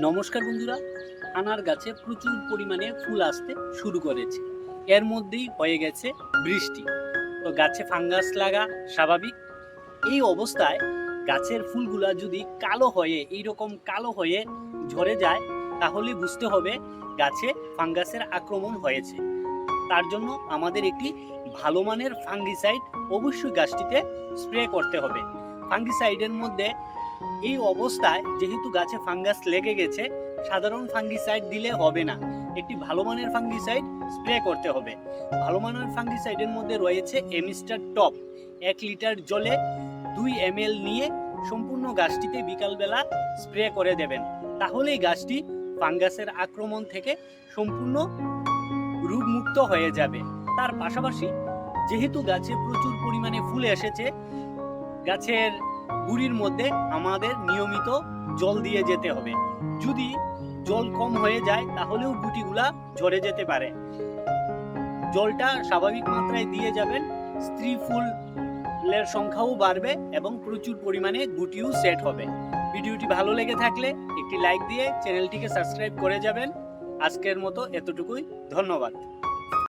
নমস্কার বন্ধুরা, আনার গাছে প্রচুর পরিমাণে ফুল আসতে শুরু করেছে। এর মধ্যেই হয়ে গেছে বৃষ্টি, তো গাছে ফাঙ্গাস লাগা স্বাভাবিক। এই অবস্থায় গাছের ফুলগুলা যদি কালো হয়ে এইরকম কালো হয়ে ঝরে যায়, তাহলে বুঝতে হবে গাছে ফাঙ্গাসের আক্রমণ হয়েছে। তার জন্য আমাদের একটি ভালো মানের ফাঙ্গিসাইড অবশ্যই গাছটিতে স্প্রে করতে হবে। ফাঙ্গিসাইডের মধ্যে এই অবস্থায় যেহেতু গাছে ফাঙ্গাস লেগে গেছে, সাধারণ ফাঙ্গিসাইড দিলে হবে না, একটি ভালো মানের ফাঙ্গিসাইড স্প্রে করতে হবে। ভালো মানের ফাঙ্গিসাইডের মধ্যে রয়েছে এমিস্টার টপ। 1 লিটার জলে 2 ml নিয়ে সম্পূর্ণ গাছটিতে বিকালবেলা স্প্রে করে দেবেন, তাহলেই গাছটি ফাঙ্গাসের আক্রমণ থেকে সম্পূর্ণ রোগমুক্ত হয়ে যাবে। তার পাশাপাশি যেহেতু গাছে প্রচুর পরিমাণে ফুল এসেছে, গাছের গুড়ির মধ্যে আমাদের নিয়মিত জল দিয়ে যেতে হবে। যদি জল কম হয়ে যায় তাহলেও গুটিগুলা ঝরে যেতে পারে। জলটা স্বাভাবিক মাত্রায় দিয়ে যাবেন, স্ত্রী ফুলের সংখ্যাও বাড়বে এবং প্রচুর পরিমাণে গুটিও সেট হবে। ভিডিওটি ভালো লেগে থাকলে একটি লাইক দিয়ে চ্যানেলটিকে সাবস্ক্রাইব করে যাবেন। আজকের মতো এতটুকুই, ধন্যবাদ।